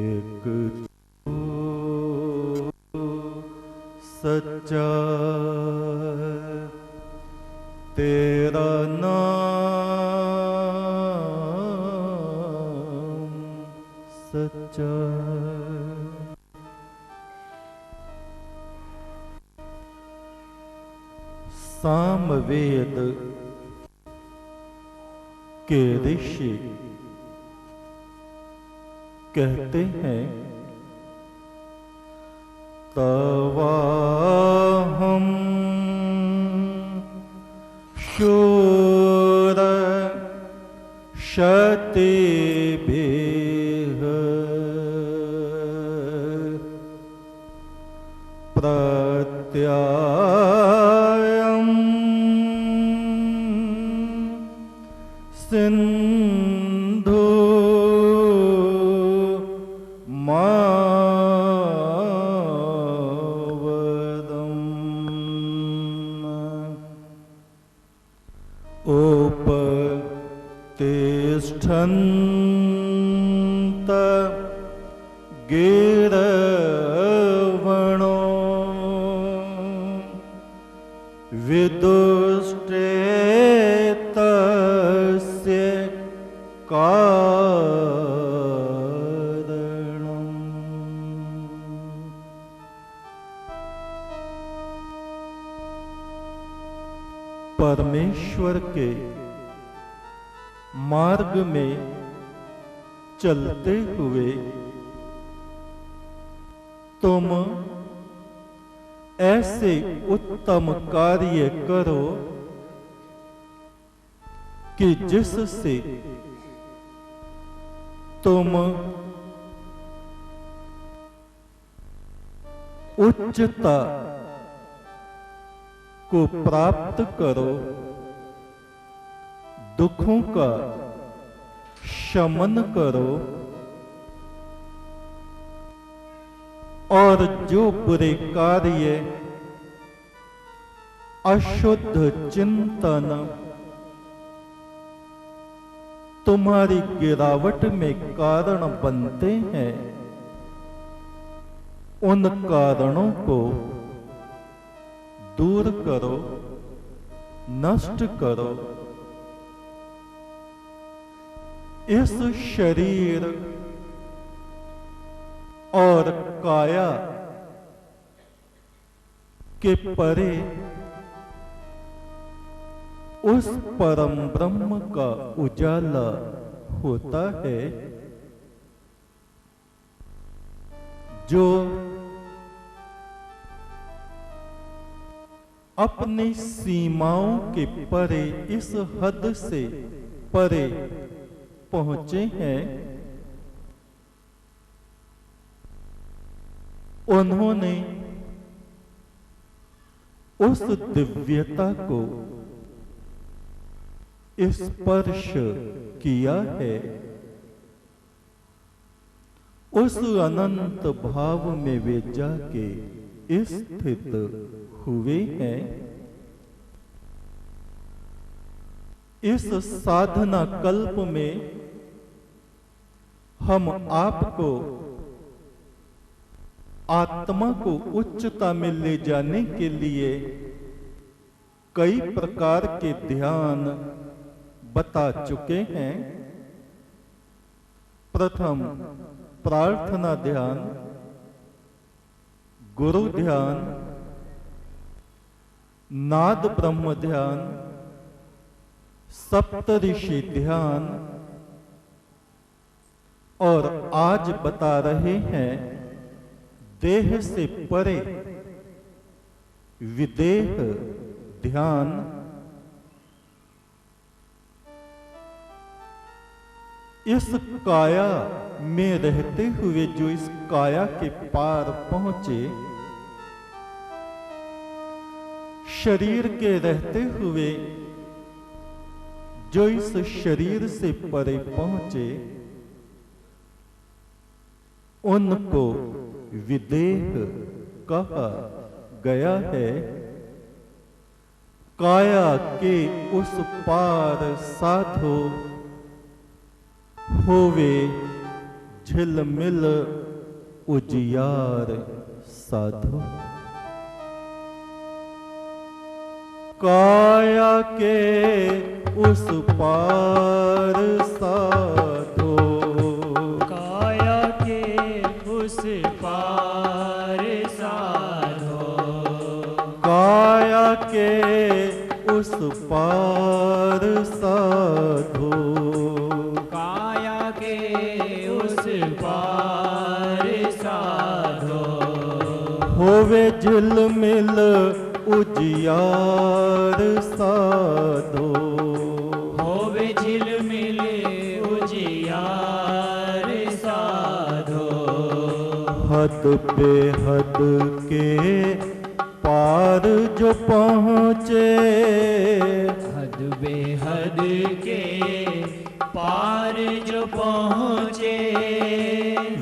एक सच्चा तेरा नाम सच्चा। सामवेद के ऋषि कहते हैं तवाहम शूर शतिभिः प्रत्यायम् सिंधु उपतिष्ठन्त गिरवणो विदुष्टेतस्य कारणम्। परमेश्वर के मार्ग में चलते हुए तुम ऐसे उत्तम कार्य करो कि जिससे तुम उच्चता को प्राप्त करो, दुखों का शमन करो और जो बुरे कार्य, अशुद्ध चिंतन तुम्हारी गिरावट में कारण बनते हैं, उन कारणों को दूर करो, नष्ट करो। इस शरीर और काया के परे उस परम ब्रह्म का उजाला होता है जो अपनी सीमाओं के परे, इस हद से परे पहुंचे हैं। उन्होंने उस दिव्यता को स्पर्श किया है, उस अनंत भाव में वे जाके स्थित हुए हैं। इस साधना कल्प में हम आपको आत्मा को उच्चता में ले जाने के लिए कई प्रकार के ध्यान बता चुके हैं। प्रथम प्रार्थना ध्यान, गुरु ध्यान, नाद ब्रह्म ध्यान, सप्तऋषि ध्यान और आज बता रहे हैं देह से परे विदेह ध्यान। इस काया में रहते हुए जो इस काया के पार पहुंचे, शरीर के रहते हुए जो इस शरीर से परे पहुंचे, उनको विदेह कहा गया है। काया के उस पार साधो, होवे झिलमिल उजियार साधो। काया के उस पार साधो, काया के उस पार साधो, काया के उस पार साधो, काया के उस पार साधो। होवे झिलमिल उजियार साधो, होवे झिलमिल उजियार साधो। हद पे हद के पार जो पहुँचे, हद बेहद के पार जो पहुँचे,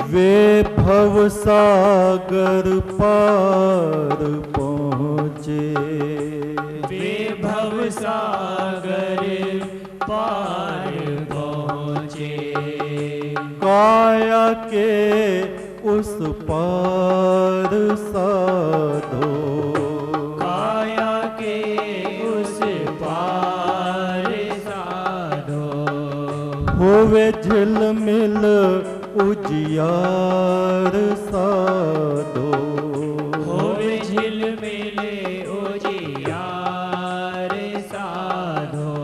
वे भव सागर पार पहुँचे, वे भव सागर पार पहुँचे। काया के उस पार साधो, काया के उस पार साधो। होवे झिलमिल उजियार साधो, होवे झिलमिल उजियार साधो।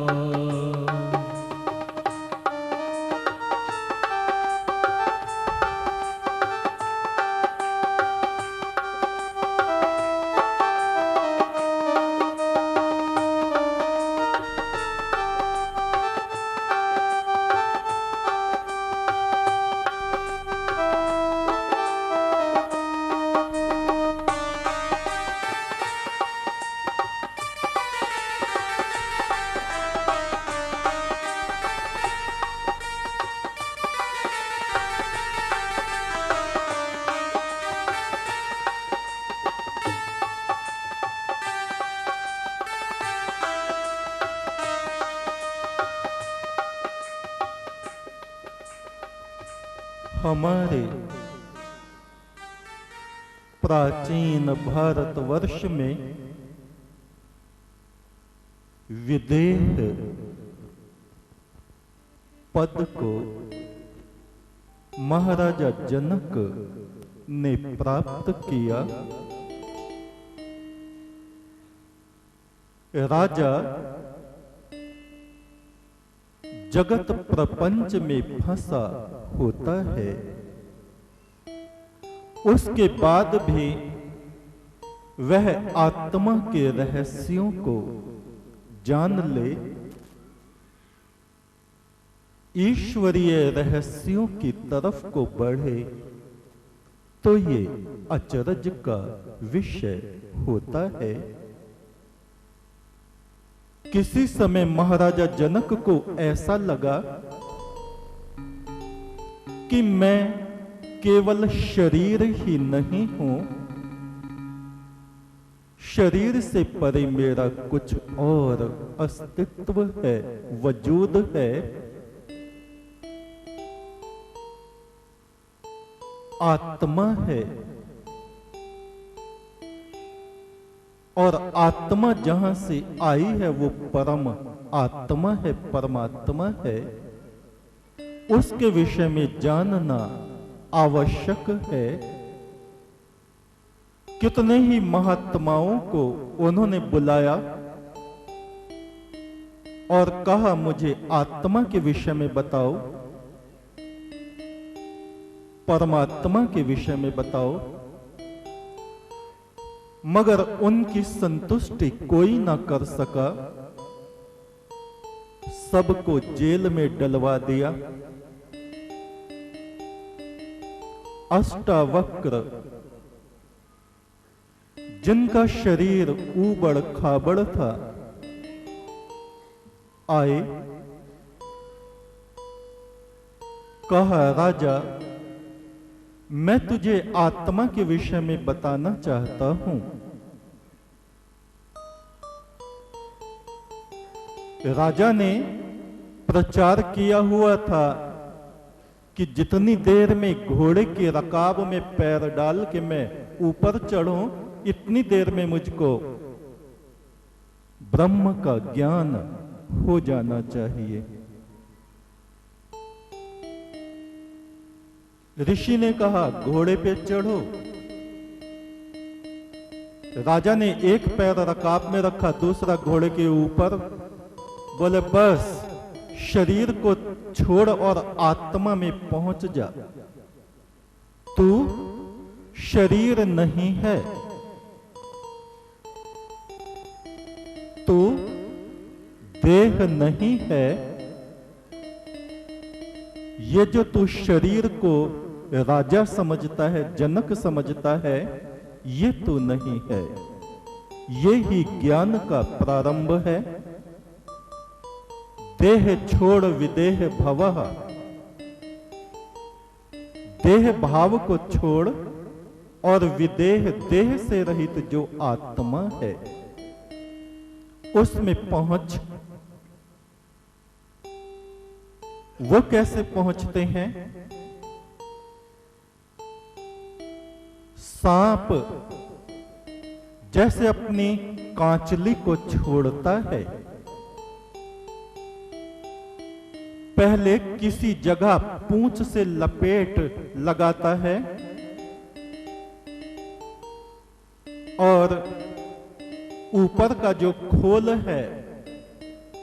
हमारे प्राचीन भारतवर्ष में विदेह पद को महाराजा जनक ने प्राप्त किया। राजा जगत प्रपंच में फंसा होता है, उसके बाद भी वह आत्मा के रहस्यों को जान ले, ईश्वरीय रहस्यों की तरफ को बढ़े, तो ये अचरज का विषय होता है। किसी समय महाराजा जनक को ऐसा लगा कि मैं केवल शरीर ही नहीं हूं, शरीर से परे मेरा कुछ और अस्तित्व है, वजूद है। आत्मा है, और आत्मा जहां से आई है वो परम आत्मा है, परमात्मा है। उसके विषय में जानना आवश्यक है। कितने ही महात्माओं को उन्होंने बुलाया और कहा मुझे आत्मा के विषय में बताओ, परमात्मा के विषय में बताओ, मगर उनकी संतुष्टि कोई ना कर सका। सबको जेल में डलवा दिया। अष्टावक्र जिनका शरीर ऊबड़ खाबड़ था, आए, कहा राजा मैं तुझे आत्मा के विषय में बताना चाहता हूं। राजा ने प्रचार किया हुआ था कि जितनी देर में घोड़े के रकाब में पैर डाल के मैं ऊपर चढ़ूं, इतनी देर में मुझको ब्रह्म का ज्ञान हो जाना चाहिए। ऋषि ने कहा, घोड़े पे चढ़ो। राजा ने एक पैर रकाब में रखा, दूसरा घोड़े के ऊपर। बोले, बस शरीर को छोड़ और आत्मा में पहुंच जा। तू शरीर नहीं है, तू देह नहीं है। ये जो तू शरीर को राजा समझता है, जनक समझता है, ये तू नहीं है। ये ही ज्ञान का प्रारंभ है। देह छोड़ विदेह भवः, देह भाव को छोड़ और विदेह देह से रहित जो आत्मा है उसमें पहुंच। वो कैसे पहुंचते हैं? सांप जैसे अपनी कांचली को छोड़ता है, पहले किसी जगह पूंछ से लपेट लगाता है और ऊपर का जो खोल है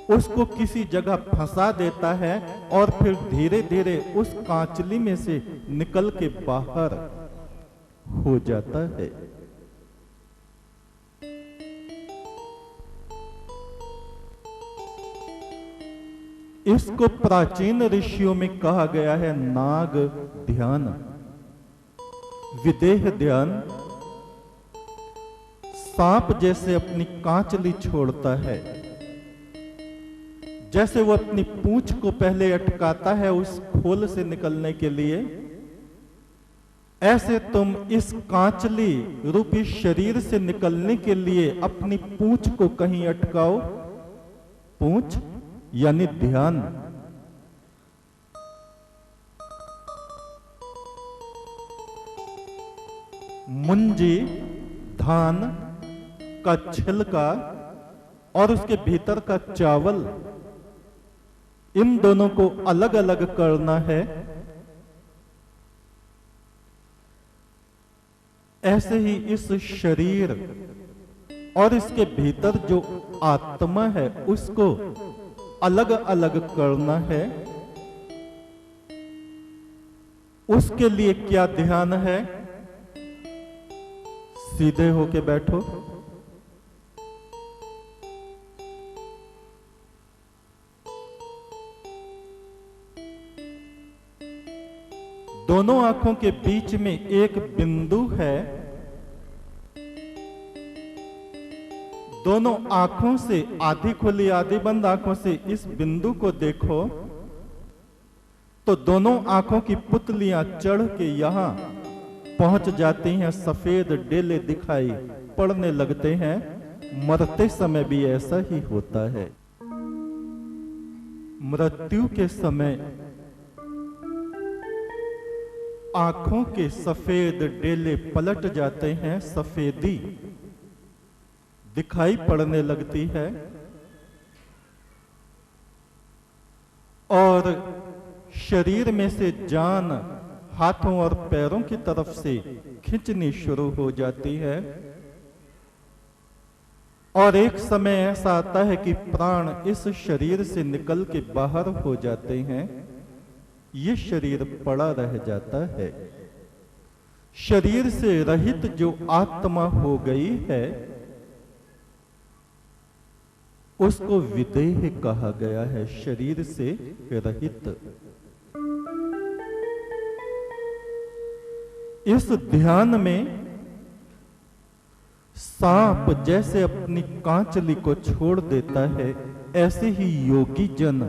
उसको किसी जगह फंसा देता है और फिर धीरे धीरे उस कांचली में से निकल के बाहर हो जाता है। इसको प्राचीन ऋषियों में कहा गया है नाग ध्यान, विदेह ध्यान। सांप जैसे अपनी कांचली छोड़ता है, जैसे वो अपनी पूंछ को पहले अटकाता है उस खोल से निकलने के लिए, ऐसे तुम इस कांचली रूपी शरीर से निकलने के लिए अपनी पूंछ को कहीं अटकाओ। पूंछ यानी ध्यान। मुंजी धान का छिलका और उसके भीतर का चावल, इन दोनों को अलग अलग करना है। ऐसे ही इस शरीर और इसके भीतर जो आत्मा है उसको अलग अलग करना है। उसके लिए क्या ध्यान है? सीधे होके बैठो। दोनों आंखों के बीच में एक बिंदु है। दोनों आंखों से, आधी खुली आधी बंद आंखों से इस बिंदु को देखो तो दोनों आंखों की पुतलियां चढ़ के यहां पहुंच जाती हैं। सफेद डेले दिखाई पड़ने लगते हैं। मरते समय भी ऐसा ही होता है। मृत्यु के समय आंखों के सफेद डेले पलट जाते हैं, सफेदी दिखाई पड़ने लगती है और शरीर में से जान हाथों और पैरों की तरफ से खींचनी शुरू हो जाती है। और एक समय ऐसा आता है कि प्राण इस शरीर से निकल के बाहर हो जाते हैं। ये शरीर पड़ा रह जाता है। शरीर से रहित जो आत्मा हो गई है उसको विदेह कहा गया है, शरीर से रहित। इस ध्यान में सांप जैसे अपनी कांचली को छोड़ देता है, ऐसे ही योगी जन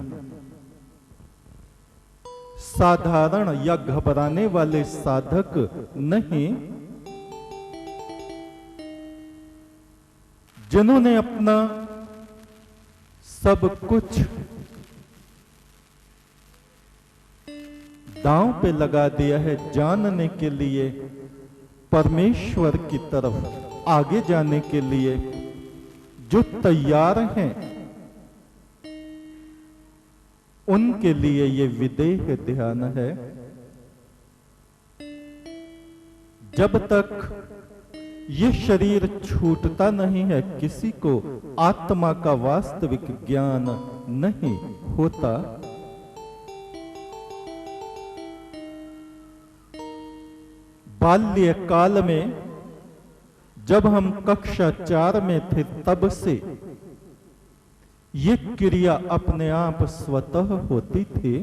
साधारण या घबराने वाले साधक नहीं, जिन्होंने अपना सब कुछ दांव पे लगा दिया है जानने के लिए, परमेश्वर की तरफ आगे जाने के लिए, जो तैयार हैं उनके लिए ये विदेह ध्यान है। जब तक ये शरीर छूटता नहीं है, किसी को आत्मा का वास्तविक ज्ञान नहीं होता। बाल्य काल में जब हम कक्षा 4 में थे, तब से ये क्रिया अपने आप स्वतः होती थी,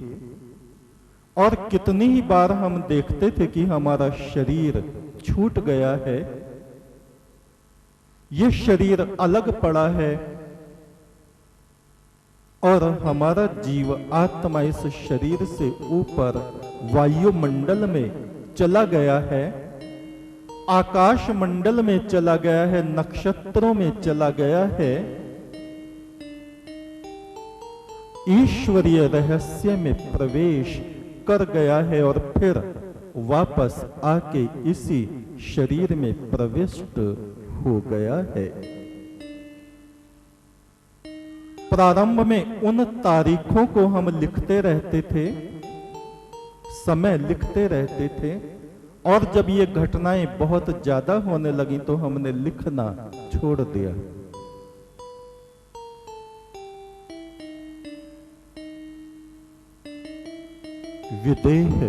और कितनी ही बार हम देखते थे कि हमारा शरीर छूट गया है, ये शरीर अलग पड़ा है और हमारा जीव आत्मा इस शरीर से ऊपर वायुमंडल में चला गया है, आकाश मंडल में चला गया है, नक्षत्रों में चला गया है, ईश्वरीय रहस्य में प्रवेश कर गया है और फिर वापस आके इसी शरीर में प्रविष्ट हो गया है। प्रारंभ में उन तारीखों को हम लिखते रहते थे, समय लिखते रहते थे, और जब ये घटनाएं बहुत ज्यादा होने लगी तो हमने लिखना छोड़ दिया। विदेह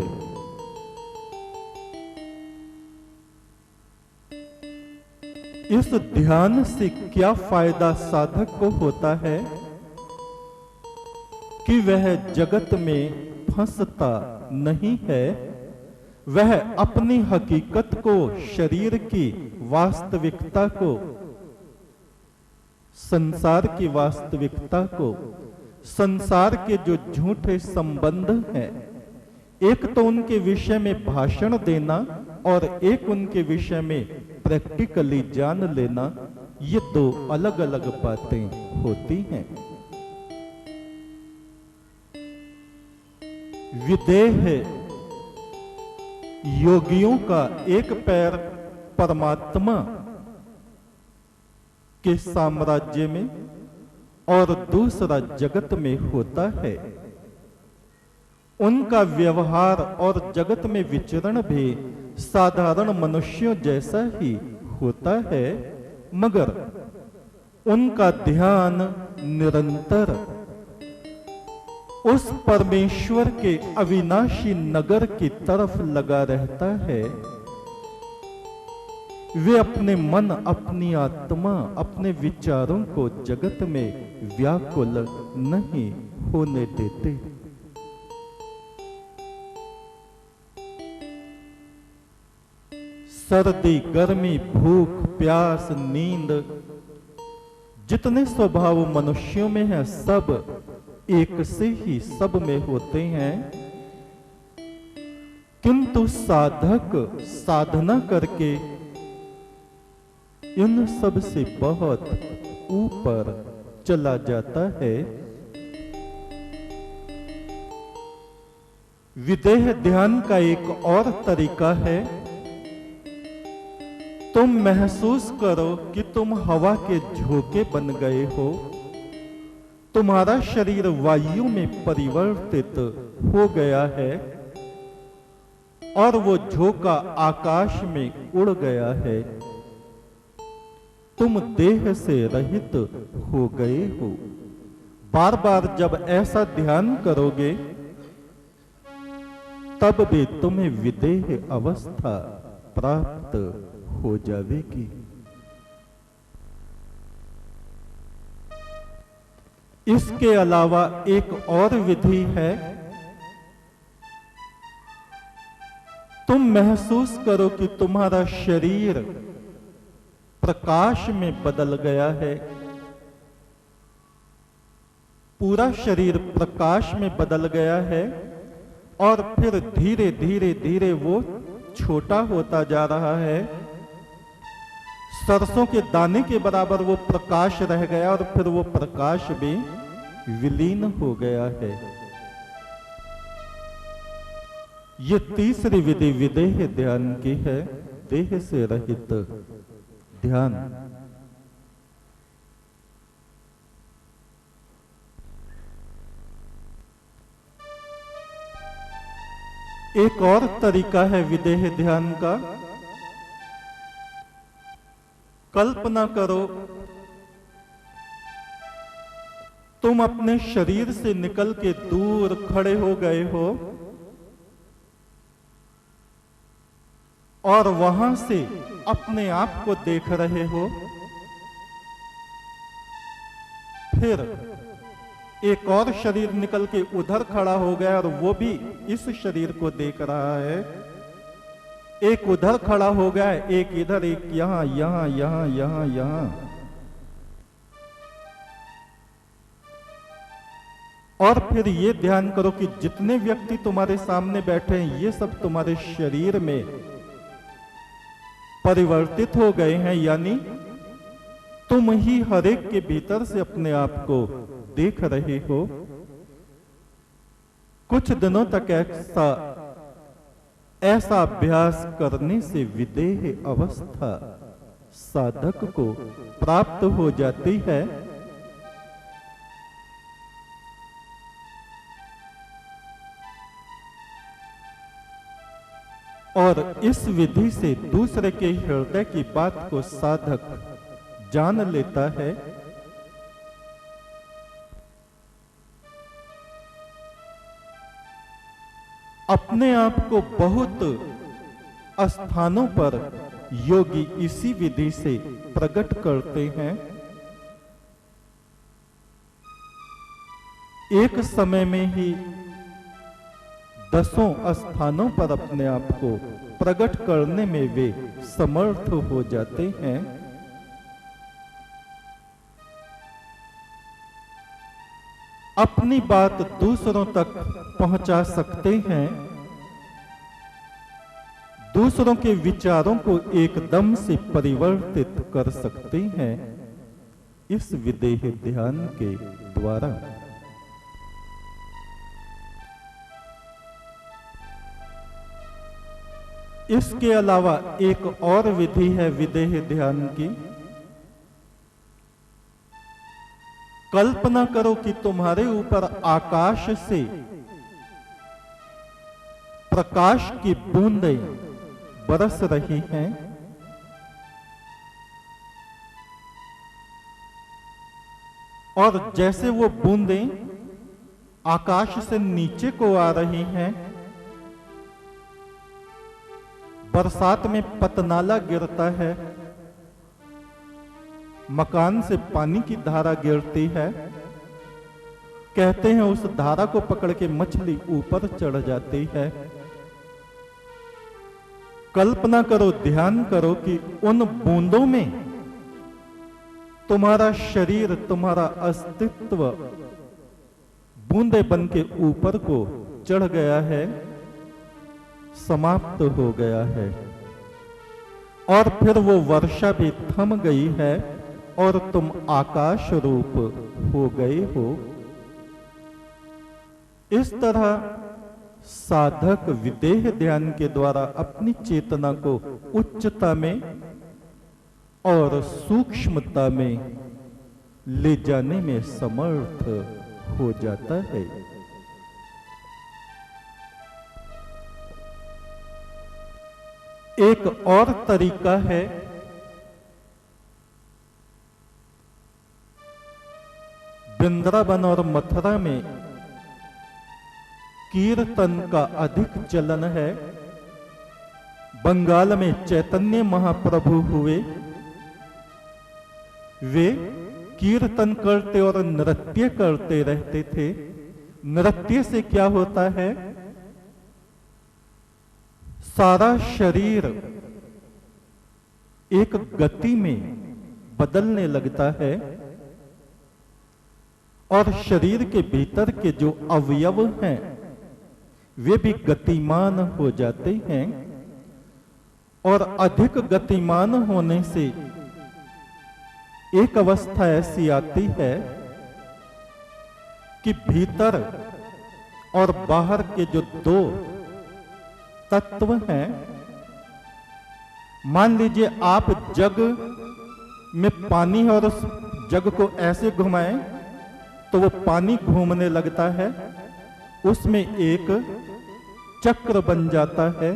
इस ध्यान से क्या फायदा साधक को होता है कि वह जगत में फंसता नहीं है, वह अपनी हकीकत को, शरीर की वास्तविकता को, संसार की वास्तविकता को, संसार के जो झूठे संबंध हैं, एक तो उनके विषय में भाषण देना और एक उनके विषय में प्रैक्टिकली जान लेना, ये दो अलग अलग बातें होती हैं। विदेह योगियों का एक पैर परमात्मा के साम्राज्य में और दूसरा जगत में होता है। उनका व्यवहार और जगत में विचरण भी साधारण मनुष्यों जैसा ही होता है, मगर उनका ध्यान निरंतर उस परमेश्वर के अविनाशी नगर की तरफ लगा रहता है। वे अपने मन, अपनी आत्मा, अपने विचारों को जगत में व्याकुल नहीं होने देते। सर्दी, गर्मी, भूख, प्यास, नींद, जितने स्वभाव मनुष्यों में है, सब एक से ही सब में होते हैं, किंतु साधक साधना करके इन सब से बहुत ऊपर चला जाता है। विदेह ध्यान का एक और तरीका है, तुम महसूस करो कि तुम हवा के झोंके बन गए हो, तुम्हारा शरीर वायु में परिवर्तित हो गया है और वो झोंका आकाश में उड़ गया है, तुम देह से रहित हो गए हो। बार बार जब ऐसा ध्यान करोगे तब भी तुम्हें विदेह अवस्था प्राप्त हो जाएगी। इसके अलावा एक और विधि है, तुम महसूस करो कि तुम्हारा शरीर प्रकाश में बदल गया है, पूरा शरीर प्रकाश में बदल गया है और फिर धीरे धीरे धीरे वो छोटा होता जा रहा है। सरसों के दाने के बराबर वो प्रकाश रह गया और फिर वो प्रकाश भी विलीन हो गया है। ये तीसरी विधि विदेह ध्यान की है, देह से रहित ध्यान। एक और तरीका है विदेह ध्यान का। कल्पना करो तुम अपने शरीर से निकल के दूर खड़े हो गए हो और वहां से अपने आप को देख रहे हो। फिर एक और शरीर निकल के उधर खड़ा हो गया और वो भी इस शरीर को देख रहा है। एक उधर खड़ा हो गया, एक इधर, एक यहां, यहां, यहां, यहां, यहां। और फिर ये ध्यान करो कि जितने व्यक्ति तुम्हारे सामने बैठे हैं ये सब तुम्हारे शरीर में परिवर्तित हो गए हैं, यानी तुम ही हर एक के भीतर से अपने आप को देख रहे हो। कुछ दिनों तक ऐसा अभ्यास करने से विदेह अवस्था साधक को प्राप्त हो जाती है। और इस विधि से दूसरे के हृदय की बात को साधक जान लेता है। अपने आप को बहुत स्थानों पर योगी इसी विधि से प्रकट करते हैं। एक समय में ही 10 स्थानों पर अपने आप को प्रकट करने में वे समर्थ हो जाते हैं। अपनी बात दूसरों तक पहुंचा सकते हैं। दूसरों के विचारों को एकदम से परिवर्तित कर सकते हैं इस विदेह ध्यान के द्वारा। इसके अलावा एक और विधि है विदेह ध्यान की। कल्पना करो कि तुम्हारे ऊपर आकाश से प्रकाश की बूंदें बरस रही हैं। और जैसे वो बूंदें आकाश से नीचे को आ रही हैं, बरसात में पतनाला गिरता है, मकान से पानी की धारा गिरती है, कहते हैं उस धारा को पकड़ के मछली ऊपर चढ़ जाती है। कल्पना करो, ध्यान करो कि उन बूंदों में तुम्हारा शरीर, तुम्हारा अस्तित्व बूंदे बन के ऊपर को चढ़ गया है, समाप्त हो गया है। और फिर वो वर्षा भी थम गई है और तुम आकाश रूप हो गए हो। इस तरह साधक विदेह ध्यान के द्वारा अपनी चेतना को उच्चता में और सूक्ष्मता में ले जाने में समर्थ हो जाता है। एक और तरीका है वृंदावन और मथुरा में कीर्तन का अधिक चलन है। बंगाल में चैतन्य महाप्रभु हुए, वे कीर्तन करते और नृत्य करते रहते थे। नृत्य से क्या होता है, सारा शरीर एक गति में बदलने लगता है और शरीर के भीतर के जो अवयव हैं वे भी गतिमान हो जाते हैं। और अधिक गतिमान होने से एक अवस्था ऐसी आती है कि भीतर और बाहर के जो दो तत्व हैं, मान लीजिए आप जग में पानी और उस जग को ऐसे घुमाएं तो वो पानी घूमने लगता है, उसमें एक चक्र बन जाता है।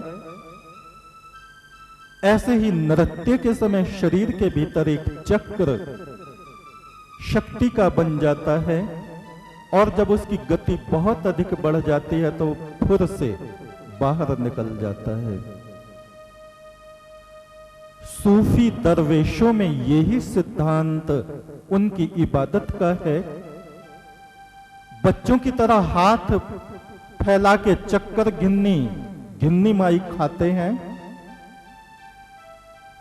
ऐसे ही नृत्य के समय शरीर के भीतर एक चक्र शक्ति का बन जाता है, और जब उसकी गति बहुत अधिक बढ़ जाती है तो फुर से बाहर निकल जाता है। सूफी दरवेशों में यही सिद्धांत उनकी इबादत का है। बच्चों की तरह हाथ फैला के चक्कर घिन्नी माई खाते हैं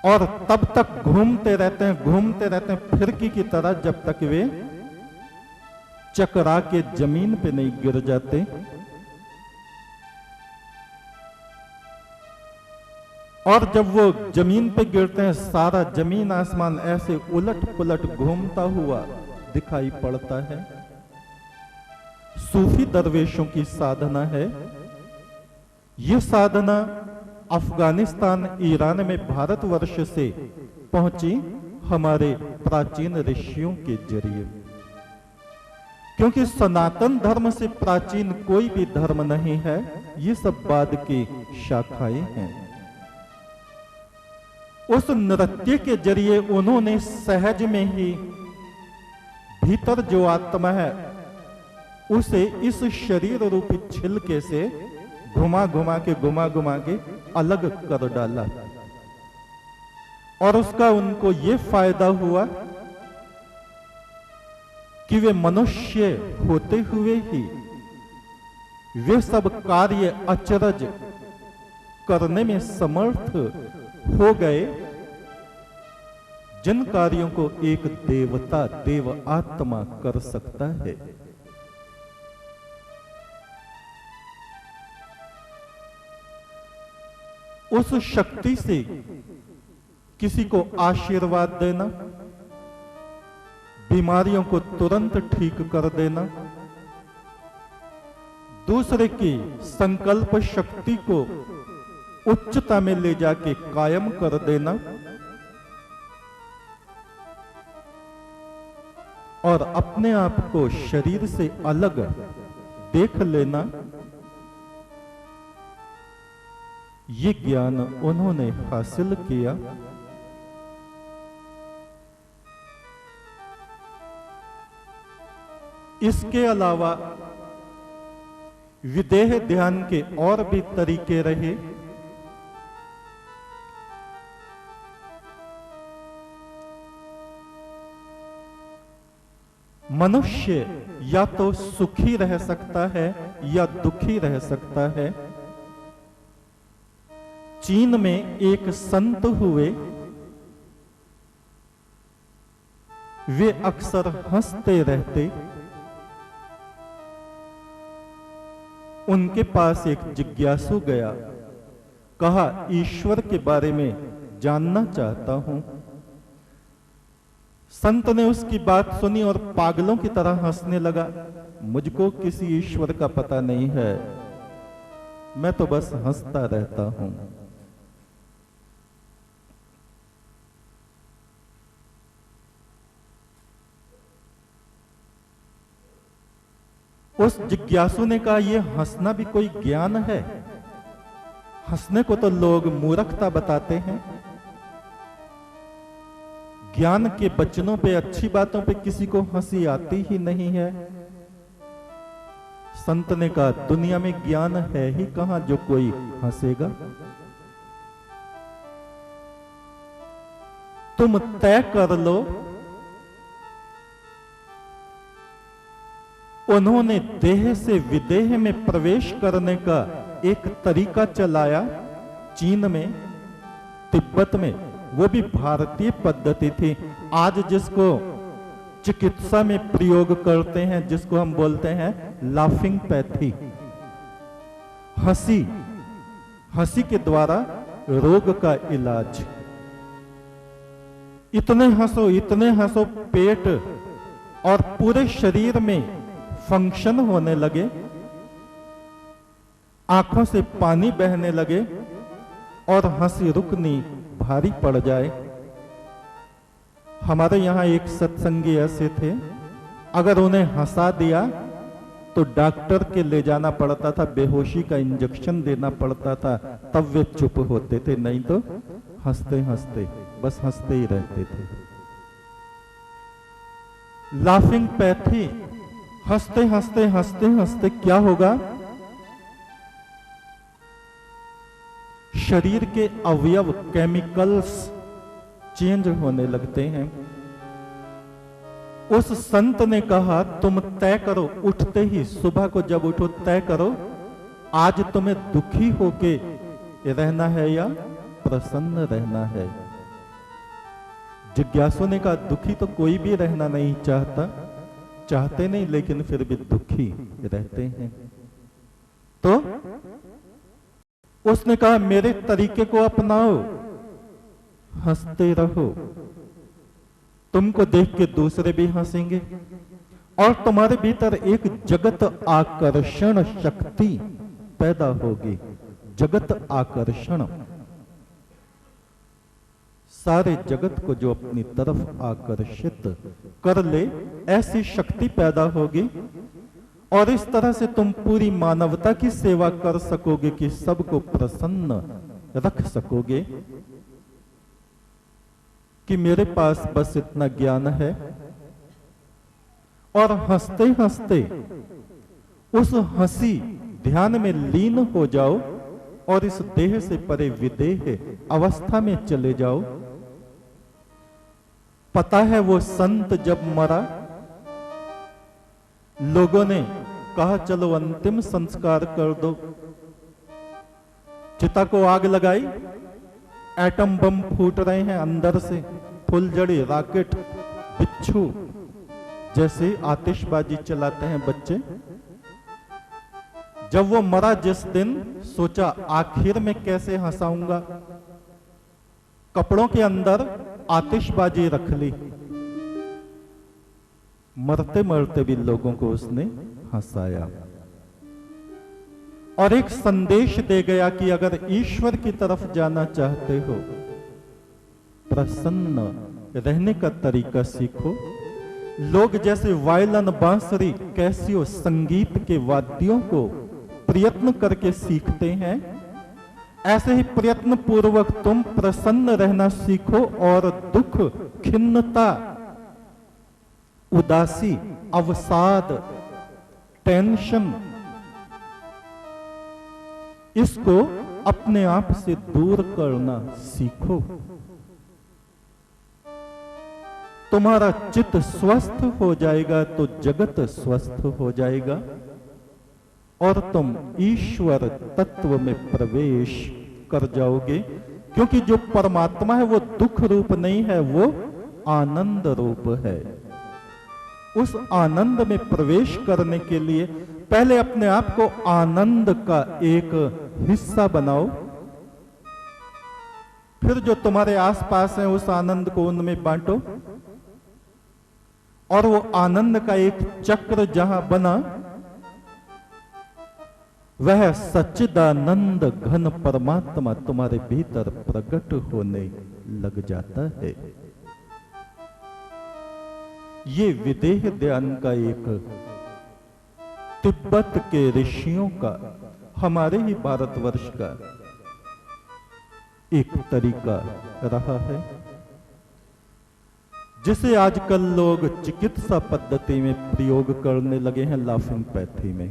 और तब तक घूमते रहते हैं फिरकी की तरह, जब तक वे चकरा के जमीन पे नहीं गिर जाते। और जब वो जमीन पे गिरते हैं, सारा जमीन आसमान ऐसे उलट पुलट घूमता हुआ दिखाई पड़ता है। सूफी दरवेशों की साधना है। ये साधना अफगानिस्तान, ईरान में भारतवर्ष से पहुंची हमारे प्राचीन ऋषियों के जरिए, क्योंकि सनातन धर्म से प्राचीन कोई भी धर्म नहीं है, ये सब बाद की शाखाएं हैं। उस नृत्य के जरिए उन्होंने सहज में ही भीतर जो आत्मा है उसे इस शरीर रूपी छिलके से घुमा घुमा के अलग कर डाला, और उसका उनको ये फायदा हुआ कि वे मनुष्य होते हुए ही वे सब कार्य अचरज करने में समर्थ हो गए, जिन कार्यों को एक देवता, देव आत्मा कर सकता है। उस शक्ति से किसी को आशीर्वाद देना, बीमारियों को तुरंत ठीक कर देना, दूसरे की संकल्प शक्ति को उच्चता में ले जाके कायम कर देना, और अपने आप को शरीर से अलग देख लेना, ये ज्ञान उन्होंने हासिल किया। इसके अलावा विदेह ध्यान के और भी तरीके रहे। मनुष्य या तो सुखी रह सकता है या दुखी रह सकता है। चीन में एक संत हुए, वे अक्सर हंसते रहते। उनके पास एक जिज्ञासु गया, कहा ईश्वर के बारे में जानना चाहता हूं। संत ने उसकी बात सुनी और पागलों की तरह हंसने लगा। मुझको किसी ईश्वर का पता नहीं है, मैं तो बस हंसता रहता हूं। उस जिज्ञासु ने कहा, यह हंसना भी कोई ज्ञान है? हंसने को तो लोग मूर्खता बताते हैं। ज्ञान के वचनों पे, अच्छी बातों पे किसी को हंसी आती ही नहीं है। संत ने कहा, दुनिया में ज्ञान है ही कहां जो कोई हंसेगा। तुम तय कर लो। उन्होंने देह से विदेह में प्रवेश करने का एक तरीका चलाया चीन में, तिब्बत में। वो भी भारतीय पद्धति थी। आज जिसको चिकित्सा में प्रयोग करते हैं, जिसको हम बोलते हैं लाफिंग पैथी, हंसी, हंसी के द्वारा रोग का इलाज। इतने हंसो पेट और पूरे शरीर में फंक्शन होने लगे, आंखों से पानी बहने लगे और हंसी रुकनी भारी पड़ जाए। हमारे यहां एक सत्संगी ऐसे थे, अगर उन्हें हंसा दिया तो डॉक्टर के ले जाना पड़ता था, बेहोशी का इंजेक्शन देना पड़ता था, तब वे चुप होते थे, नहीं तो हंसते हंसते बस हंसते ही रहते थे। लाफिंग पैथी, हंसते हंसते हंसते हंसते क्या होगा? शरीर के अवयव, केमिकल्स चेंज होने लगते हैं। उस संत ने कहा, तुम तय करो, उठते ही सुबह को जब उठो तय करो, आज तुम्हें दुखी होके रहना है या प्रसन्न रहना है। जिज्ञासु ने कहा, दुखी तो कोई भी रहना नहीं चाहता, चाहते नहीं लेकिन फिर भी दुखी रहते हैं। तो उसने कहा, मेरे तरीके को अपनाओ, हंसते रहो, तुमको देख के दूसरे भी हंसेंगे और तुम्हारे भीतर एक जगत आकर्षण शक्ति पैदा होगी। जगत आकर्षण, सारे जगत को जो अपनी तरफ आकर्षित कर ले, ऐसी शक्ति पैदा होगी और इस तरह से तुम पूरी मानवता की सेवा कर सकोगे कि सबको प्रसन्न रख सकोगे कि मेरे पास बस इतना ज्ञान है। और हंसते हंसते उस हंसी ध्यान में लीन हो जाओ और इस देह से परे विदेह अवस्था में चले जाओ। पता है वो संत जब मरा, लोगों ने कहा चलो अंतिम संस्कार कर दो, चिता को आग लगाई, एटम बम फूट रहे हैं अंदर से, फुलझड़ी, रॉकेट, बिच्छू जैसे आतिशबाजी चलाते हैं बच्चे। जब वो मरा जिस दिन, सोचा आखिर में कैसे हंसाऊंगा, कपड़ों के अंदर आतिशबाजी रख ली। मरते मरते भी लोगों को उसने हंसाया और एक संदेश दे गया कि अगर ईश्वर की तरफ जाना चाहते हो, प्रसन्न रहने का तरीका सीखो। लोग जैसे वायलन, बांसुरी, कैसियो संगीत के वाद्यों को प्रयत्न करके सीखते हैं, ऐसे ही प्रयत्न पूर्वक तुम प्रसन्न रहना सीखो और दुख, खिन्नता, उदासी, अवसाद, टेंशन, इसको अपने आप से दूर करना सीखो। तुम्हारा चित्त स्वस्थ हो जाएगा तो जगत स्वस्थ हो जाएगा और तुम ईश्वर तत्व में प्रवेश कर जाओगे। क्योंकि जो परमात्मा है वो दुख रूप नहीं है, वो आनंद रूप है। उस आनंद में प्रवेश करने के लिए पहले अपने आप को आनंद का एक हिस्सा बनाओ, फिर जो तुम्हारे आसपास है उस आनंद को उनमें बांटो और वो आनंद का एक चक्र जहां बना, वह सच्चिदानंद घन परमात्मा तुम्हारे भीतर प्रकट होने लग जाता है। ये विदेह ध्यान का एक तिब्बत के ऋषियों का, हमारे ही भारतवर्ष का एक तरीका रहा है, जिसे आजकल लोग चिकित्सा पद्धति में प्रयोग करने लगे हैं, लाफिंग पैथी में।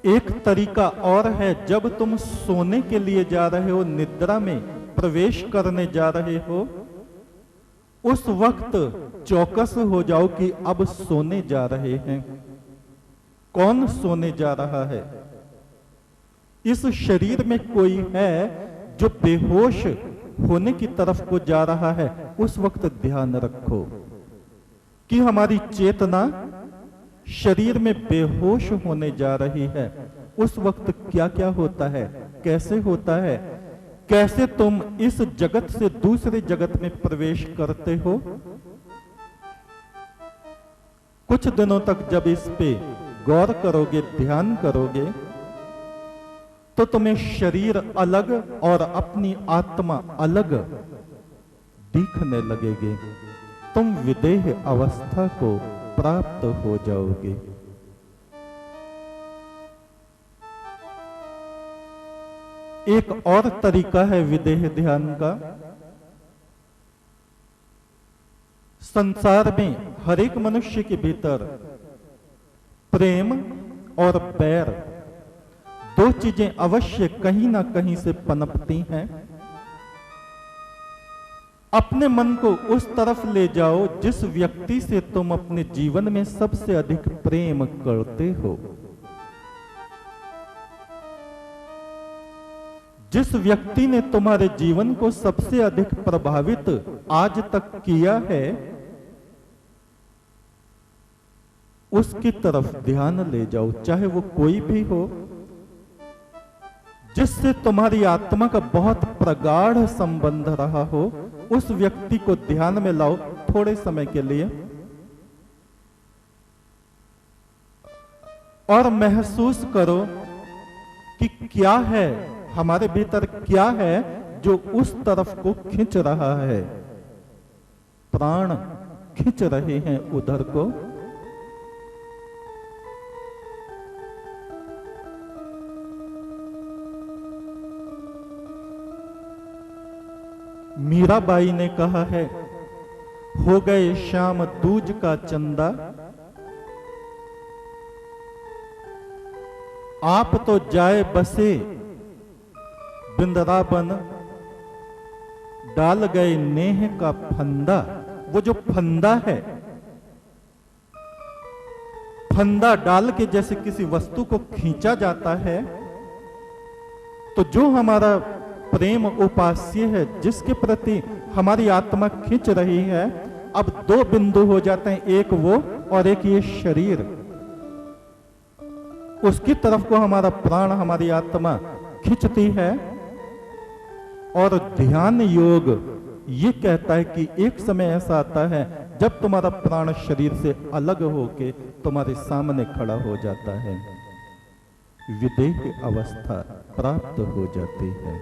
एक तरीका और है, जब तुम सोने के लिए जा रहे हो, निद्रा में प्रवेश करने जा रहे हो, उस वक्त चौकस हो जाओ कि अब सोने जा रहे हैं। कौन सोने जा रहा है? इस शरीर में कोई है जो बेहोश होने की तरफ को जा रहा है, उस वक्त ध्यान रखो। कि हमारी चेतना शरीर में बेहोश होने जा रही है, उस वक्त क्या क्या होता है, कैसे होता है, कैसे तुम इस जगत से दूसरे जगत में प्रवेश करते हो। कुछ दिनों तक जब इस पे गौर करोगे, ध्यान करोगे, तो तुम्हें शरीर अलग और अपनी आत्मा अलग दिखने लगेगी। तुम विदेह अवस्था को प्राप्त हो जाओगे। एक और तरीका है विदेह ध्यान का। संसार में हर एक मनुष्य के भीतर प्रेम और बैर, दो चीजें अवश्य कहीं ना कहीं से पनपती हैं। अपने मन को उस तरफ ले जाओ जिस व्यक्ति से तुम अपने जीवन में सबसे अधिक प्रेम करते हो। जिस व्यक्ति ने तुम्हारे जीवन को सबसे अधिक प्रभावित आज तक किया है, उसकी तरफ ध्यान ले जाओ, चाहे वो कोई भी हो। जिससे तुम्हारी आत्मा का बहुत प्रगाढ़ संबंध रहा हो, उस व्यक्ति को ध्यान में लाओ थोड़े समय के लिए और महसूस करो कि क्या है हमारे भीतर, क्या है जो उस तरफ को खींच रहा है। प्राण खींच रहे हैं उधर को। मीराबाई ने कहा है, हो गए श्याम दूज का चंदा, आप तो जाए बसे बिंद्रावन, डाल गए नेह का फंदा। वो जो फंदा है, फंदा डाल के जैसे किसी वस्तु को खींचा जाता है, तो जो हमारा प्रेम उपास्य है, जिसके प्रति हमारी आत्मा खींच रही है, अब दो बिंदु हो जाते हैं, एक वो और एक ये शरीर। उसकी तरफ को हमारा प्राण, हमारी आत्मा खींचती है। और ध्यान योग ये कहता है कि एक समय ऐसा आता है जब तुम्हारा प्राण शरीर से अलग होके तुम्हारे सामने खड़ा हो जाता है, विदेह अवस्था प्राप्त हो जाती है।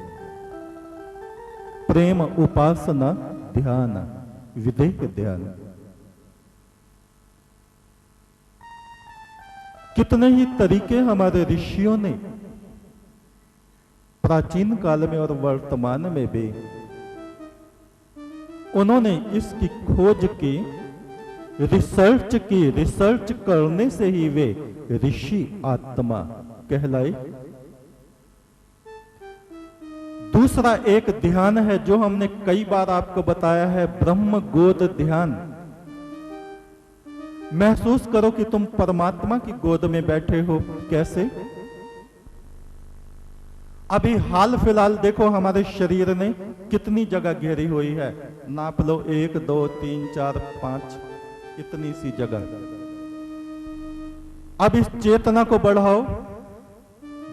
प्रेम उपासना ध्यान, विदेह ध्यान। कितने ही तरीके हमारे ऋषियों ने प्राचीन काल में और वर्तमान में भी उन्होंने इसकी खोज की, रिसर्च की। रिसर्च करने से ही वे ऋषि आत्मा कहलाए। दूसरा एक ध्यान है जो हमने कई बार आपको बताया है, ब्रह्म गोद ध्यान। महसूस करो कि तुम परमात्मा की गोद में बैठे हो। कैसे? अभी हाल फिलहाल देखो हमारे शरीर ने कितनी जगह घेरी हुई है, नाप लो 1 2 3 4 5, इतनी सी जगह। अब इस चेतना को बढ़ाओ,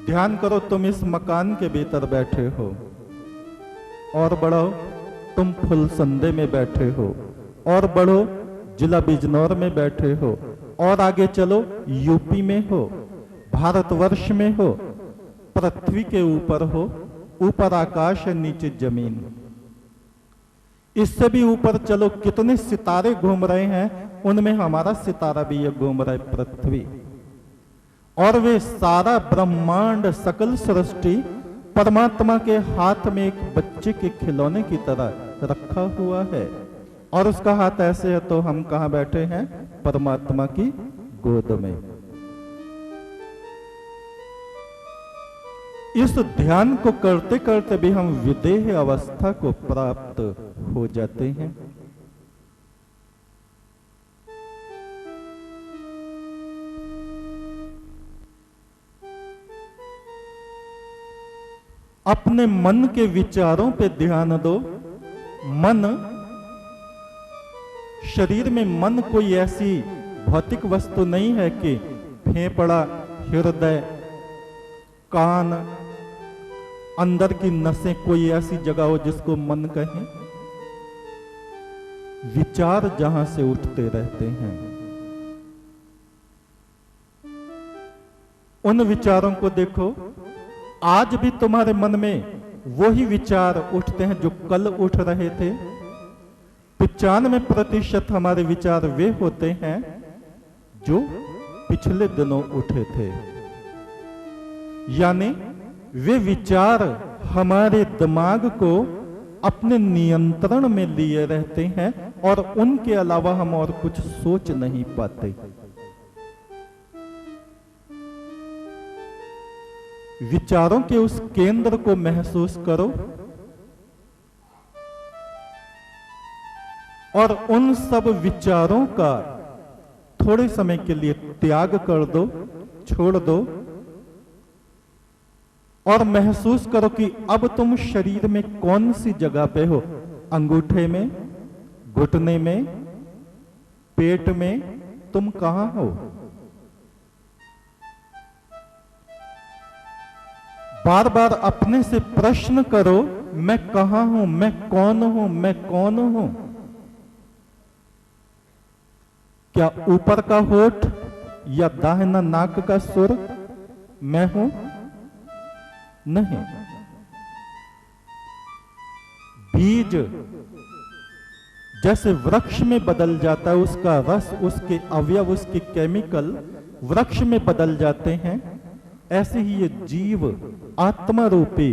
ध्यान करो तुम इस मकान के भीतर बैठे हो, और बढ़ो तुम फुलसंदे में बैठे हो, और बढ़ो जिला बिजनौर में बैठे हो, और आगे चलो यूपी में हो, भारतवर्ष में हो, पृथ्वी के ऊपर हो, ऊपर आकाश है नीचे जमीन। इससे भी ऊपर चलो, कितने सितारे घूम रहे हैं, उनमें हमारा सितारा भी ये घूम रहा है, पृथ्वी। और वे सारा ब्रह्मांड, सकल सृष्टि परमात्मा के हाथ में एक बच्चे के खिलौने की तरह रखा हुआ है, और उसका हाथ ऐसे है तो हम कहां बैठे हैं? परमात्मा की गोद में। इस ध्यान को करते करते भी हम विदेह अवस्था को प्राप्त हो जाते हैं। अपने मन के विचारों पे ध्यान दो। मन शरीर में मन कोई ऐसी भौतिक वस्तु नहीं है कि फेफड़ा, हृदय, कान, अंदर की नसें कोई ऐसी जगह हो जिसको मन कहें। विचार जहां से उठते रहते हैं, उन विचारों को देखो। आज भी तुम्हारे मन में वही विचार उठते हैं जो कल उठ रहे थे। 95% हमारे विचार वे होते हैं जो पिछले दिनों उठे थे, यानी वे विचार हमारे दिमाग को अपने नियंत्रण में लिए रहते हैं और उनके अलावा हम और कुछ सोच नहीं पाते। विचारों के उस केंद्र को महसूस करो और उन सब विचारों का थोड़े समय के लिए त्याग कर दो, छोड़ दो और महसूस करो कि अब तुम शरीर में कौन सी जगह पे हो। अंगूठे में, घुटने में, पेट में, तुम कहां हो? बार बार अपने से प्रश्न करो, मैं कहां हूं, मैं कौन हूं, मैं कौन हूं? क्या ऊपर का होठ या दाहिना नाक का सुर मैं हूं? नहीं। बीज जैसे वृक्ष में बदल जाता है, उसका रस, उसके अवयव, उसके केमिकल वृक्ष में बदल जाते हैं, ऐसे ही ये जीव आत्मा रूपी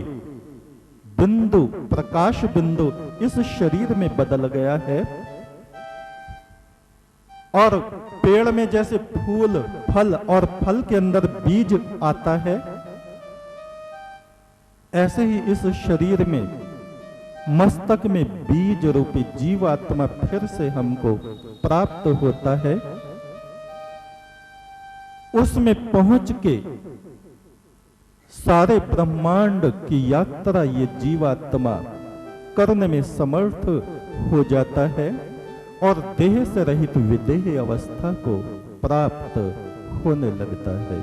बिंदु, प्रकाश बिंदु इस शरीर में बदल गया है। और पेड़ में जैसे फूल, फल और फल के अंदर बीज आता है, ऐसे ही इस शरीर में, मस्तक में बीज रूपी जीवात्मा फिर से हमको प्राप्त होता है। उसमें पहुंच के सारे ब्रह्मांड की यात्रा ये जीवात्मा करने में समर्थ हो जाता है और देह से रहित विदेह अवस्था को प्राप्त होने लगता है।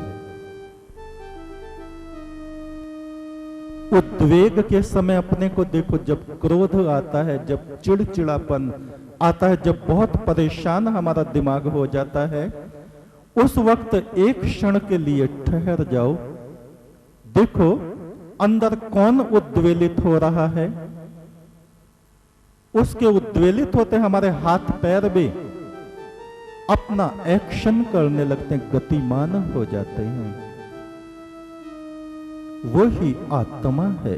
उद्वेग के समय अपने को देखो, जब क्रोध आता है, जब चिड़चिड़ापन आता है, जब बहुत परेशान हमारा दिमाग हो जाता है, उस वक्त एक क्षण के लिए ठहर जाओ, देखो अंदर कौन उद्वेलित हो रहा है। उसके उद्वेलित होते हमारे हाथ पैर भी अपना एक्शन करने लगते हैं, गतिमान हो जाते हैं। वही आत्मा है।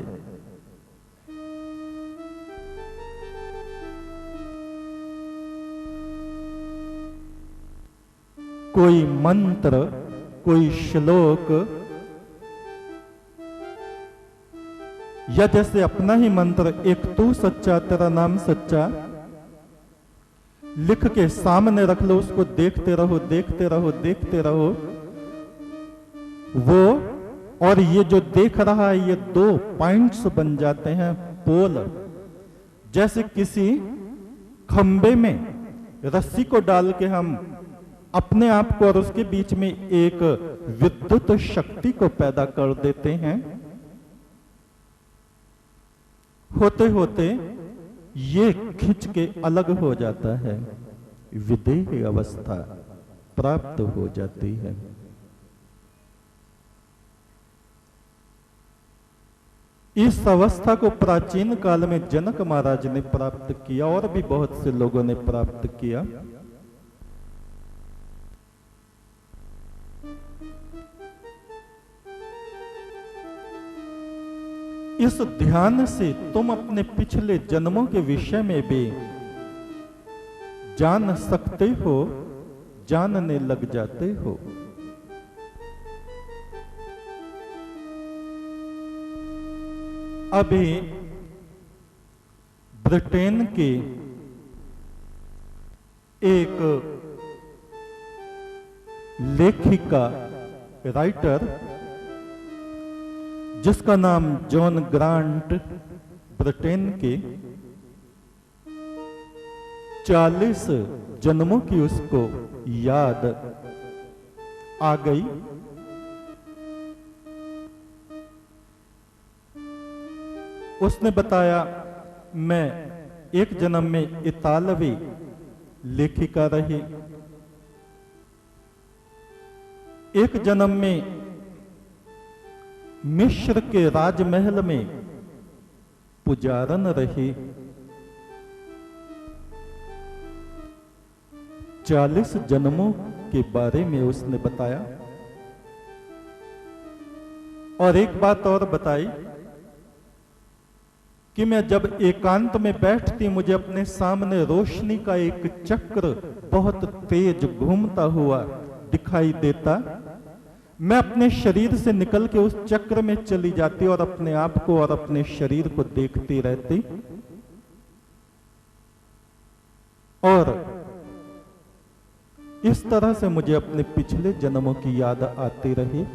कोई मंत्र, कोई श्लोक, या जैसे अपना ही मंत्र, एक तू सच्चा तेरा नाम सच्चा, लिख के सामने रख लो, उसको देखते रहो, देखते रहो, देखते रहो। वो और ये जो देख रहा है, ये दो पॉइंट्स बन जाते हैं, पोल। जैसे किसी खंबे में रस्सी को डाल के हम अपने आप को और उसके बीच में एक विद्युत शक्ति को पैदा कर देते हैं। होते होते ये खिंच के अलग हो जाता है, विदेह अवस्था प्राप्त हो जाती है। इस अवस्था को प्राचीन काल में जनक महाराज ने प्राप्त किया और भी बहुत से लोगों ने प्राप्त किया। इस ध्यान से तुम अपने पिछले जन्मों के विषय में भी जान सकते हो, जानने लग जाते हो। अभी ब्रिटेन के एक लेखिका, राइटर, जिसका नाम जॉन ग्रांट, ब्रिटेन के, 40 जन्मों की उसको याद आ गई। उसने बताया, मैं एक जन्म में इतालवी लेखिका रही, एक जन्म में मिस्र के राजमहल में पुजारन रही, 40 जन्मों के बारे में उसने बताया। और एक बात और बताई कि मैं जब एकांत में बैठती, मुझे अपने सामने रोशनी का एक चक्र बहुत तेज घूमता हुआ दिखाई देता। मैं अपने शरीर से निकल के उस चक्र में चली जाती और अपने आप को और अपने शरीर को देखती रहती। और इस तरह से मुझे अपने पिछले जन्मों की याद आती रही।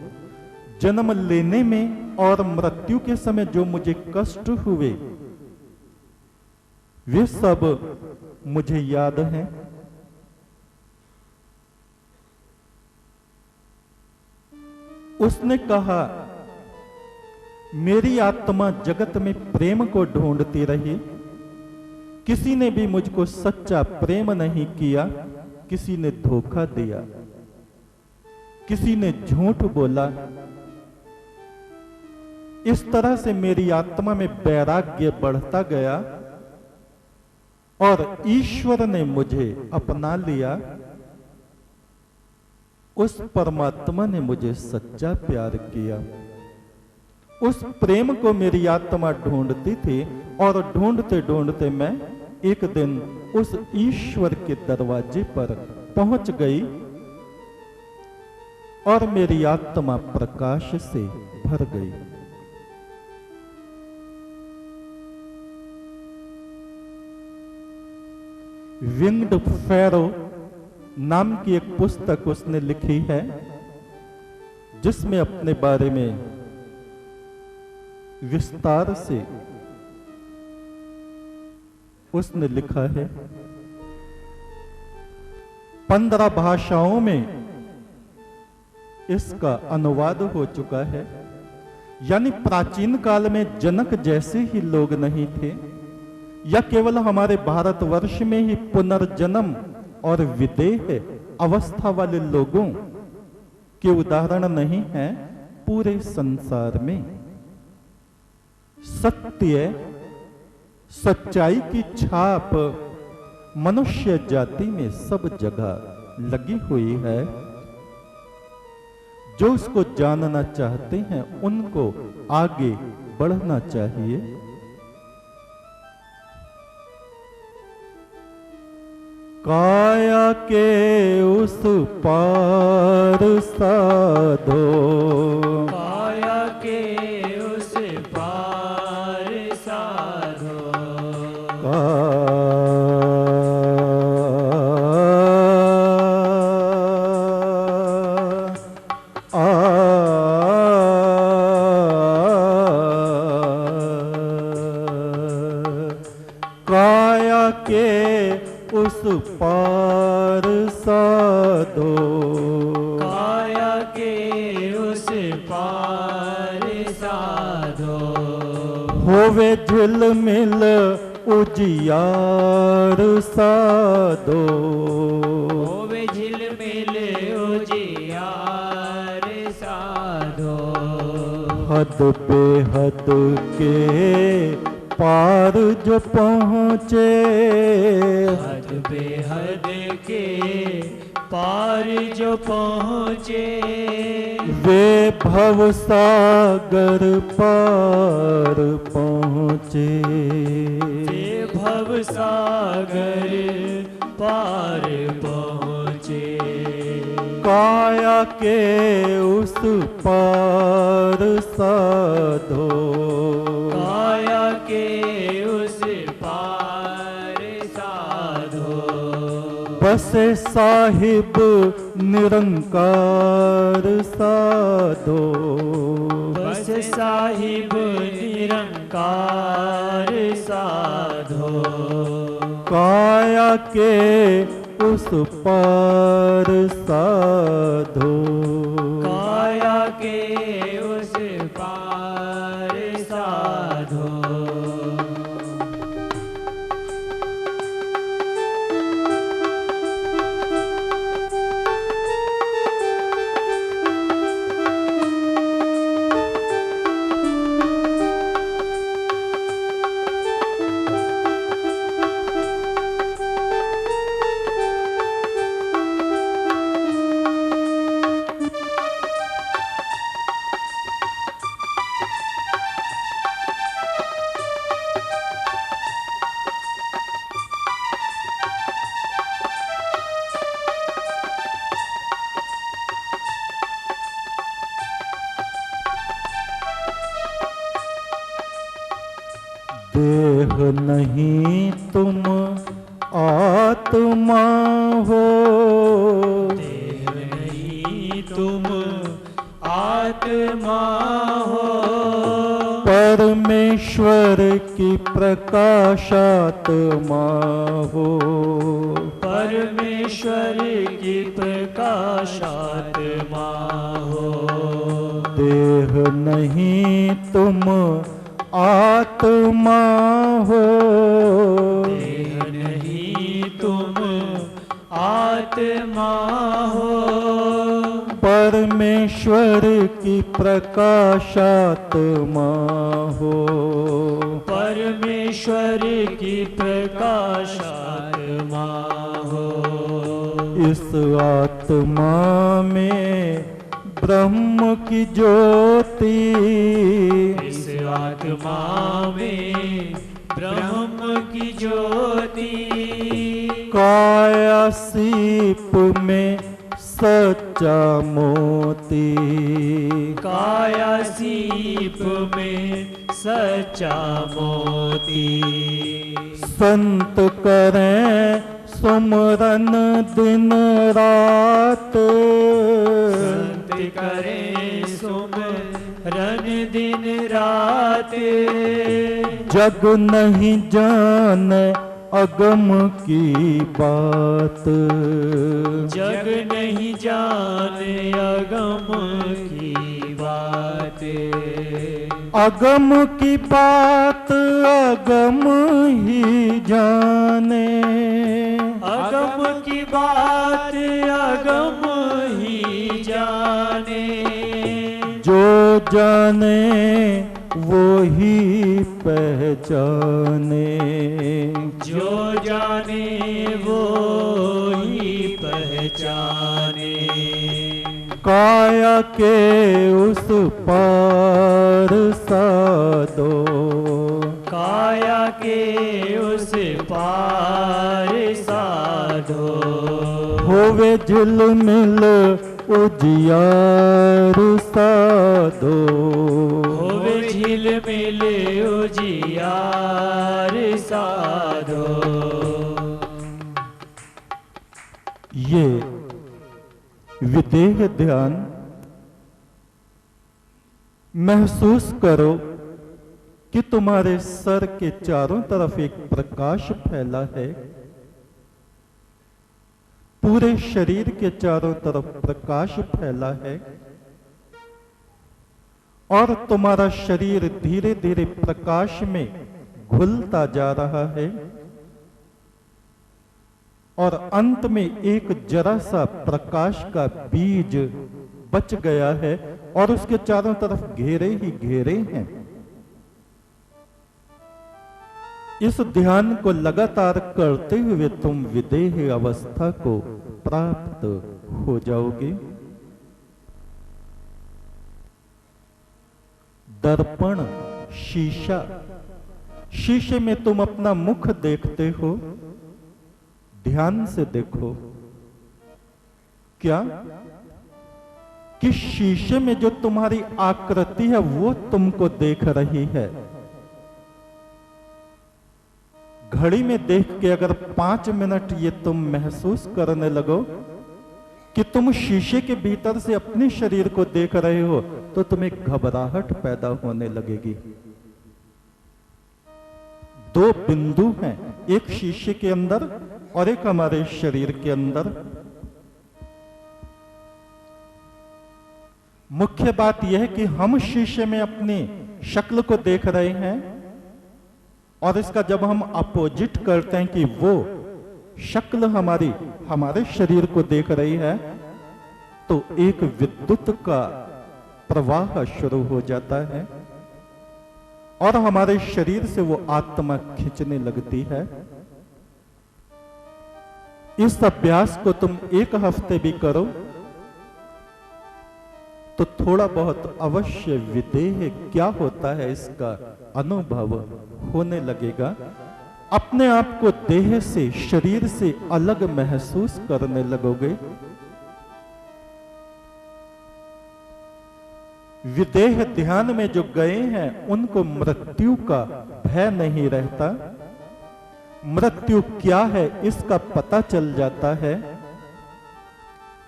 जन्म लेने में और मृत्यु के समय जो मुझे कष्ट हुए, वे सब मुझे याद हैं। उसने कहा, मेरी आत्मा जगत में प्रेम को ढूंढती रही, किसी ने भी मुझको सच्चा प्रेम नहीं किया, किसी ने धोखा दिया, किसी ने झूठ बोला। इस तरह से मेरी आत्मा में वैराग्य बढ़ता गया और ईश्वर ने मुझे अपना लिया। उस परमात्मा ने मुझे सच्चा प्यार किया। उस प्रेम को मेरी आत्मा ढूंढती थी और ढूंढते ढूंढते मैं एक दिन उस ईश्वर के दरवाजे पर पहुंच गई और मेरी आत्मा प्रकाश से भर गई। विंग्ड फैरो नाम की एक पुस्तक उसने लिखी है, जिसमें अपने बारे में विस्तार से उसने लिखा है। 15 भाषाओं में इसका अनुवाद हो चुका है। यानी प्राचीन काल में जनक जैसे ही लोग नहीं थे, या केवल हमारे भारतवर्ष में ही पुनर्जन्म और विदेह अवस्था वाले लोगों के उदाहरण नहीं है। पूरे संसार में सत्य, सच्चाई की छाप मनुष्य जाति में सब जगह लगी हुई है। जो उसको जानना चाहते हैं उनको आगे बढ़ना चाहिए। काया के उस पार साधो, काया के उस पार साधो, काया के उस पार साधो, काया के उस पार साधो, होवे झिलमिल उजियार साधो, होवे झिलमिल उजियार साधो, हद बेहद के पार जो पहुँचे, हद बेहद के पार जो पहुँचे, वे भव सागर पार पहुँचे, वे भव सागर पार पहुँचे, काया के उस पार साधो, काया के उस पार साधो, बसे साहिब निरंकार साधो, बस साहिब निरंकार साधो, काया के उस पार साधो, काया के उस पार साधो। देह नहीं तुम आत्मा हो, देह नहीं तुम आत्मा हो, परमेश्वर की प्रकाशात्मा हो, परमेश्वर की प्रकाशात्मा हो। देह नहीं तुम आत्मा हो, देह नहीं तुम आत्मा हो, परमेश्वर की प्रकाशात्मा हो, परमेश्वर की प्रकाशात्मा हो। इस आत्मा में ब्रह्म की ज्योति, इस आत्मा में ब्रह्म की ज्योति, काया सीप में सच्चा मोती, काया सीप में सच्चा मोती। संत करें सुमरन दिन रात, संत करें सुमरन दिन रात, जग नहीं जाने अगम की बात, जग नहीं जाने अगम की बात, अगम की बात अगम ही जाने, अगम की बात अगम ही जाने, जो जाने वो ही पहचाने, जो जाने वो ही पहचाने। काया के उस पार साधो, काया के उस पार साधो, होवे झिलमिल उजियार साधो, होवे झिलमिल उजियार साधो। ये विदेह ध्यान महसूस करो कि तुम्हारे सर के चारों तरफ एक प्रकाश फैला है, पूरे शरीर के चारों तरफ प्रकाश फैला है और तुम्हारा शरीर धीरे धीरे प्रकाश में घुलता जा रहा है और अंत में एक जरा सा प्रकाश का बीज बच गया है और उसके चारों तरफ घेरे ही घेरे हैं। इस ध्यान को लगातार करते हुए तुम विदेह अवस्था को प्राप्त हो जाओगे। दर्पण शीशा, शीशे में तुम अपना मुख देखते हो, ध्यान से देखो क्या कि शीशे में जो तुम्हारी आकृति है वो तुमको देख रही है। घड़ी में देख के अगर 5 मिनट ये तुम महसूस करने लगो कि तुम शीशे के भीतर से अपने शरीर को देख रहे हो तो तुम्हें घबराहट पैदा होने लगेगी। दो बिंदु हैं, एक शीशे के अंदर और एक हमारे शरीर के अंदर। मुख्य बात यह है कि हम शीशे में अपनी शक्ल को देख रहे हैं, और इसका जब हम अपोजिट करते हैं कि वो शक्ल हमारे शरीर को देख रही है, तो एक विद्युत का प्रवाह शुरू हो जाता है और हमारे शरीर से वो आत्मा खींचने लगती है। इस अभ्यास को तुम 1 हफ्ते भी करो तो थोड़ा बहुत अवश्य विदेह क्या होता है इसका अनुभव होने लगेगा। अपने आप को देह से, शरीर से अलग महसूस करने लगोगे। विदेह ध्यान में जो गए हैं उनको मृत्यु का भय नहीं रहता। मृत्यु क्या है इसका पता चल जाता है।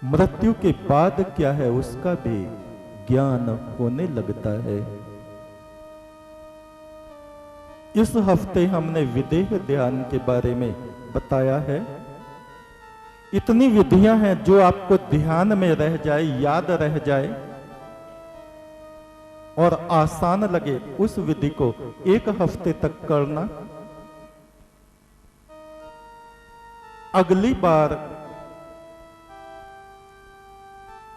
मृत्यु के बाद क्या है उसका भी ज्ञान होने लगता है। इस हफ्ते हमने विदेह ध्यान के बारे में बताया है। इतनी विधियां हैं जो आपको ध्यान में रह जाए, याद रह जाए और आसान लगे, उस विधि को 1 हफ्ते तक करना। अगली बार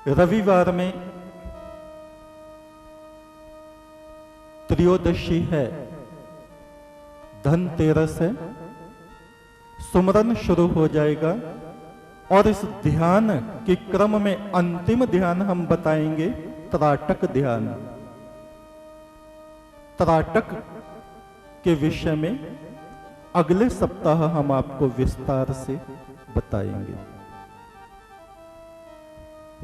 रविवार में त्रयोदशी है, धनतेरस है, सुमरन शुरू हो जाएगा और इस ध्यान के क्रम में अंतिम ध्यान हम बताएंगे त्राटक ध्यान। त्राटक के विषय में अगले सप्ताह हम आपको विस्तार से बताएंगे।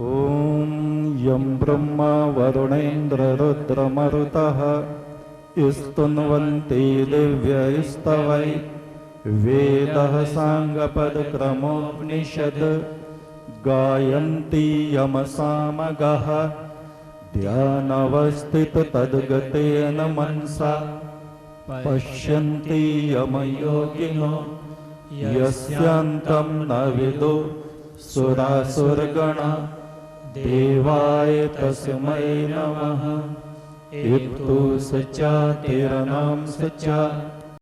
ओम यम ब्रह्मा वरुणेन्द्र रुद्र मरुतः स्तुन्वन्ति दिव्यस्तवै वेदः साङ्गपद क्रमोपनिषद गायन्ति यम सामगः ध्यानवस्थित तद्गतेन मनसा पश्यन्ति यम योगिनो यस्यान्तं न विदो सुरासुरगणा देवाय तस्मै नमः। इत्तु सच्चा तेरा नाम सच्चा